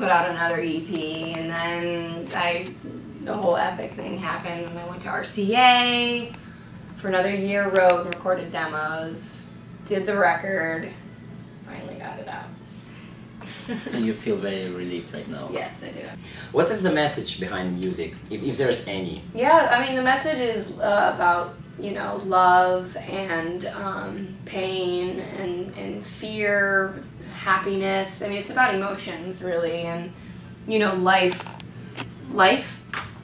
put out another EP, and then the whole Epic thing happened, and I went to RCA for another year, wrote and recorded demos, did the record, finally got it out. So you feel very relieved right now? Yes, I do. What is the message behind music, if there's any? Yeah, I mean, the message is about, you know, love and pain and fear, happiness. I mean, it's about emotions, really, and, you know, life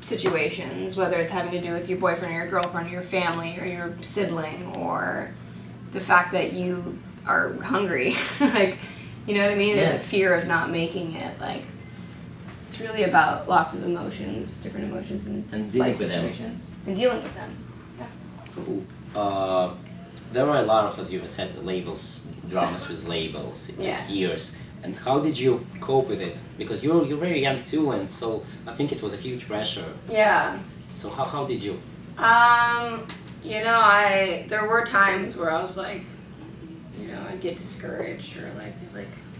situations, whether it's having to do with your boyfriend or your girlfriend or your family or your sibling or the fact that you are hungry. Like, you know what I mean? Yeah. The fear of not making it. Like, it's really about lots of emotions, different emotions and dealing life with situations. And dealing with them. Yeah. Cool. There were a lot of, as you have said, labels, dramas with labels. It took years. And how did you cope with it? Because you're very young too, and so I think it was a huge pressure. Yeah. So how did you? You know, there were times where I was like, you know, I'd get discouraged or like,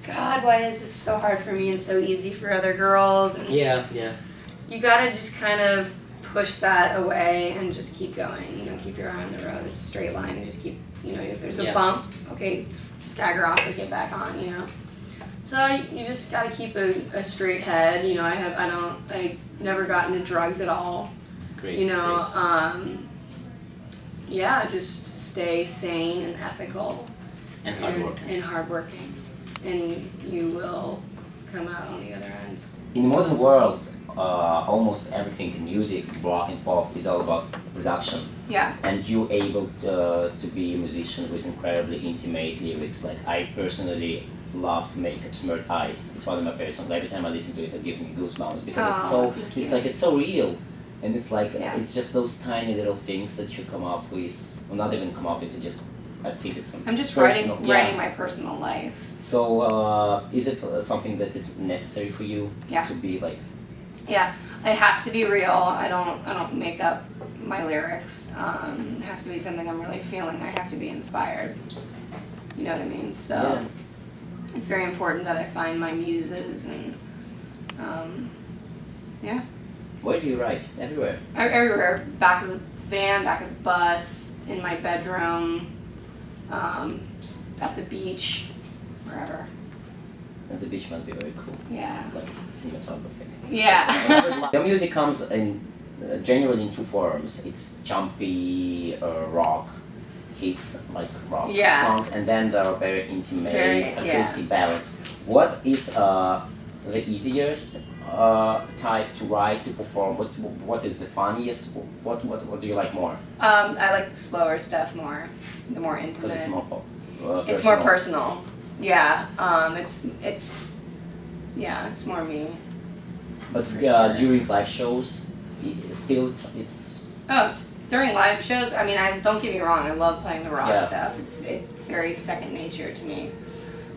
God, why is this so hard for me and so easy for other girls? And yeah. You gotta just kind of push that away and just keep going. You know, keep your eye on the road. It's a straight line and just keep. You know, if there's a bump, okay, stagger off and get back on. You know. So you just gotta keep a straight head. You know, I never got into drugs at all. Great. You know, yeah, just stay sane and ethical. And hardworking. And hardworking. And you will come out on the other end. In the modern world, almost everything in music, rock and pop, is all about production. Yeah. And you able to be a musician with incredibly intimate lyrics. Like, I personally love Makeup Smirk Eyes. It's one of my favorite songs. Every time I listen to it, it gives me goosebumps because it's so real, and it's like it's just those tiny little things that you come up with, or not even come up with. It just I think it's something. I'm just personal. writing my personal life. So is it something that is necessary for you to be like? Yeah, it has to be real. I don't make up my lyrics. It has to be something I'm really feeling. I have to be inspired. You know what I mean? So it's very important that I find my muses and yeah. Where do you write? Everywhere? Everywhere. Back of the van, back of the bus, in my bedroom, at the beach, wherever. And the beach must be very cool. Yeah. Like cinematography. Yeah. Your music comes in generally in two forms. It's jumpy rock hits, like rock songs, and then there are very intimate acoustic ballads. What is the easiest type to write, to perform? What is the funniest? What do you like more? I like the slower stuff more, the more intimate. Because it's more it's more personal. Yeah. It's more me. But during live shows, still it's. Oh, during live shows, I mean, don't get me wrong, I love playing the rock stuff. It's very second nature to me.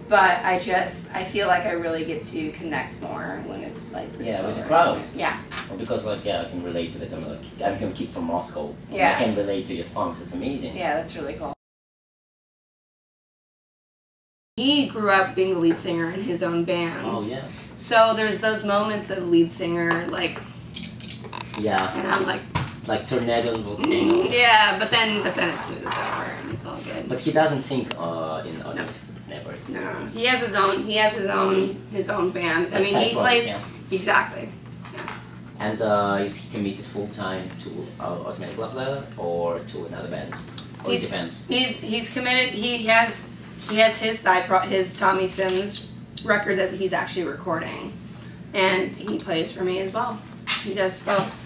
But I feel like I really get to connect more when it's like this. Yeah, with the crowd. Yeah. Well, because I can relate to that. I'm a kid from Moscow. Yeah. I can relate to your songs. It's amazing. Yeah, that's really cool. He grew up being the lead singer in his own bands. Oh yeah. So there's those moments of lead singer, like. Yeah. And I'm like. Like tornado and volcano. Yeah, but then it's over and it's all good. But he doesn't sing in other. Never. No, he has his own. He has his own band. I mean, he plays exactly. Yeah. And is he committed full time to Automatic Loveletter or to another band? Or it depends. He's committed. He has his his Tommy Sims record that he's actually recording, and he plays for me as well. He does both.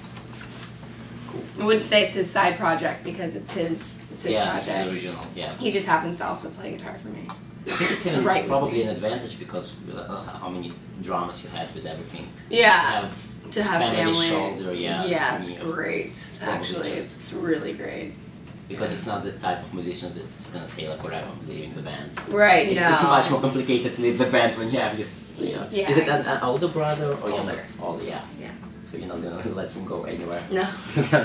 I wouldn't say it's his side project because it's his project. It's the original. Yeah. He just happens to also play guitar for me. I think it's even probably an advantage because how many dramas you had with everything. Yeah. To have family family. Shoulder. Yeah. Yeah, it's great. Actually, it's really great. Because it's not the type of musician that's just gonna say like whatever, I'm leaving the band. Right. It's much more complicated to leave the band when you have this. You know. Yeah. Is it an older brother or younger? Older. Yeah. Yeah. So you're not gonna let him go anywhere? No.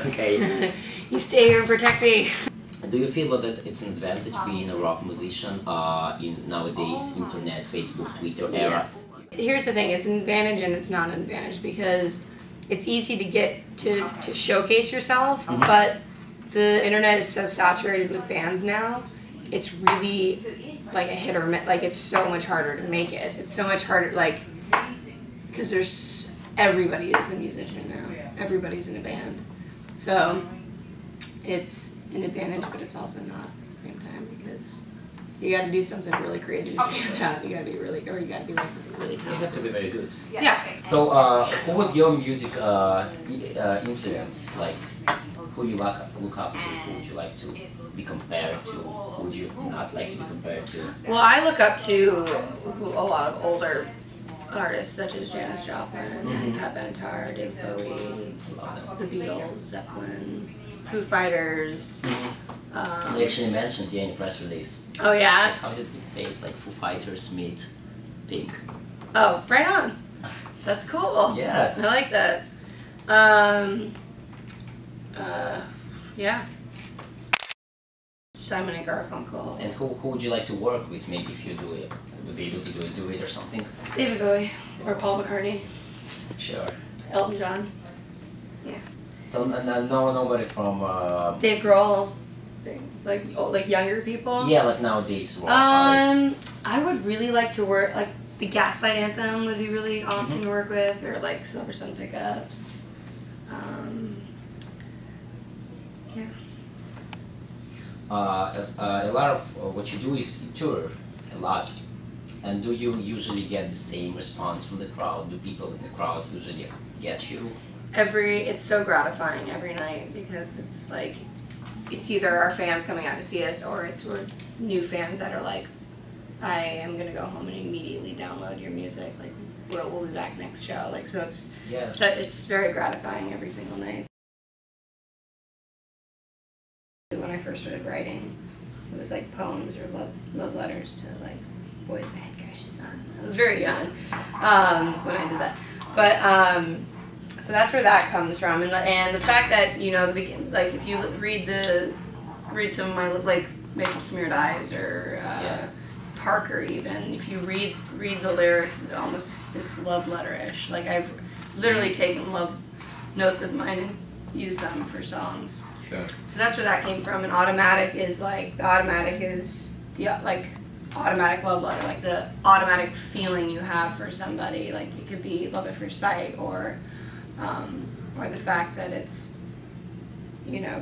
Okay. You stay here and protect me. Do you feel that it's an advantage being a rock musician in nowadays internet, Facebook, Twitter era? Yes. here's the thing, it's an advantage and it's not an advantage because it's easy to get to showcase yourself, but the internet is so saturated with bands now, it's really like a hit or miss. Like, it's so much harder to make it. It's so much harder, like, because everybody is a musician now. Everybody's in a band. So it's an advantage, but it's also not at the same time because you got to do something really crazy to stand out. You got to be really, or you got to be like really talented. You have to be very good. Yeah. So, who was your music influence? Like, who you look up to? Who would you like to be compared to? Who would you not like to be compared to? Well, I look up to a lot of older artists such as Janis Joplin, Pat Benatar, David Bowie, the Beatles, Zeppelin, Foo Fighters. You actually mentioned in your press release. Oh yeah? Like, how did we say it? Like Foo Fighters meet Pink. Oh, right on. That's cool. Yeah. I like that. Yeah. Simon and Garfunkel. And who would you like to work with? Maybe if you do it, would be able to do a duet or something. David Bowie or Paul McCartney. Sure. Elton John. Yeah. So nobody from. Dave Grohl. Like younger people. Yeah, like nowadays rock artists. I would really like to work like the Gaslight Anthem would be really awesome to work with, or like Silver Sun Pickups. Yeah. A lot of what you do is you tour a lot, and do you usually get the same response from the crowd? Do people in the crowd usually get you? It's so gratifying every night because it's like, it's either our fans coming out to see us or it's new fans that are like, I am gonna go home and immediately download your music. Like, we'll be back next show. Like, so it's very gratifying every single night. When I first started writing, it was like poems or love letters to like boys that had crushes on. I was very young when I did that, but so that's where that comes from, and the fact that like if you read some of my like Make Some Smeared Eyes or Parker, even if you read the lyrics, it almost is love letter-ish. Like, I've literally taken love notes of mine and used them for songs. Sure. So that's where that came from. And automatic is like, the automatic is the like automatic love letter, like the automatic feeling you have for somebody. Like, it could be love at first sight, or the fact that it's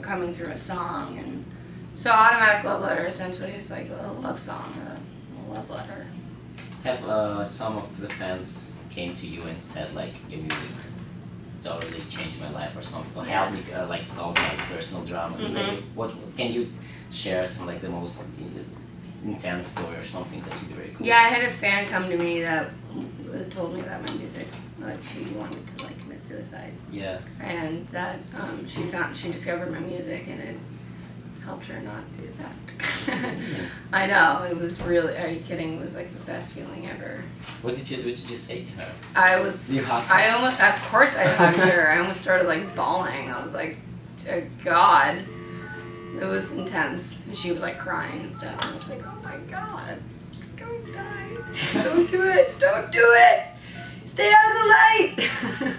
coming through a song. And so automatic love letter essentially is like a love song or a love letter. Have some of the fans came to you and said like, your music totally changed my life or something, help me like solve my personal drama? What can you share some like the most intense story or something that would be very cool? Yeah, I had a fan come to me that told me that my music, like, she wanted to like commit suicide. Yeah. And that she discovered my music and it helped her not do that. I know, it was really, are you kidding? It was like the best feeling ever. What did you say to her? You hugged her? Of course I hugged her. I almost started like bawling. I was like, God. It was intense. And she was like crying and stuff. And I was like, oh my God, don't die. Don't do it. Don't do it. Stay out of the light.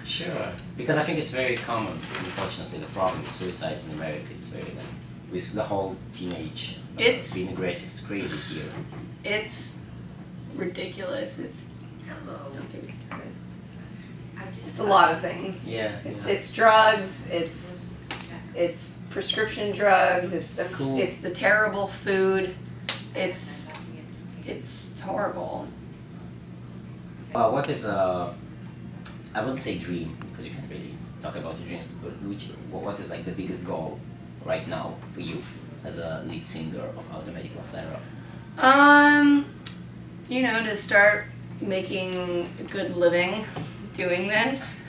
Sure. Because I think it's very common, unfortunately, the problem with suicides in America. It's very like, with the whole teenage being aggressive. It's crazy here. It's ridiculous. Don't get me started. It's a lot of things. Yeah. It's drugs. It's prescription drugs. It's the terrible food. It's horrible. What is I wouldn't say dream, because you can't really talk about your dreams, but what is like the biggest goal right now for you as a lead singer of Automatic Loveletter? To start making a good living doing this.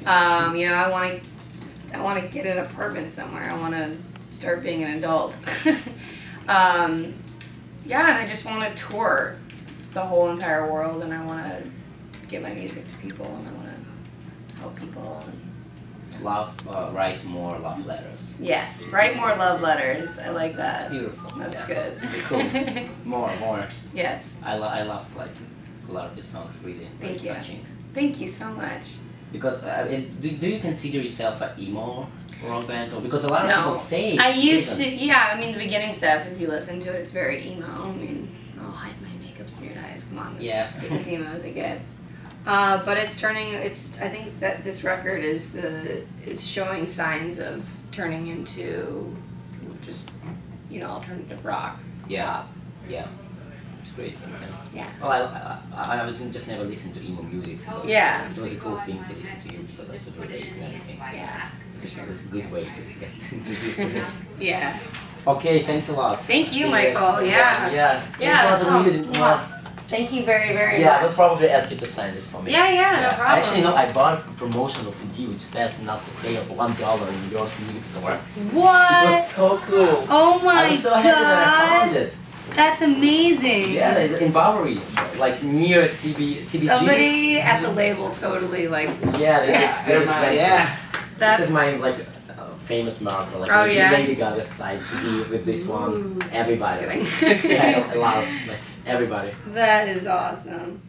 I want to get an apartment somewhere. I want to start being an adult. And I just want to tour the whole entire world, and I want to get my music to people, and I want to help people. Write more love letters. Yes, write more love letters. I like that. That's beautiful. That's good. Cool. More. Yes. I love like a lot of your songs, really. Thank you. Touching. Thank you so much. Because do you consider yourself an emo rock band? Or because a lot of people say. I used to. Yeah, I mean the beginning stuff. If you listen to it, it's very emo. I mean, I'll hide my makeup smeared eyes. Come on, it's as emo as it gets. But it's turning. It's. I think that this record is showing signs of turning into just alternative rock. Pop. Yeah. It's great. Yeah. Oh, I was just never listened to emo music. Yeah. It was a cool thing to listen to you because I could relate and everything. Yeah. It's a good way to get introduced to this. Yeah. Okay, thanks a lot. Thank you, Michael. Yeah. Yeah. Thanks a lot for the music. Thank you very, very much. Yeah, I would probably ask you to sign this for me. Yeah, no problem. Actually, no, I bought a promotional CD which says not for sale for $1 in New York music store. What? It was so cool. Oh my god. I was so happy that I found it. That's amazing. Yeah, in Bowery, like near CBG's. Somebody at the label totally like. Yeah, they just went. That's, this is my like famous marker, like Lady Gaga's side CD with this one. Everybody. Just kidding. Yeah, a lot of like everybody. That is awesome.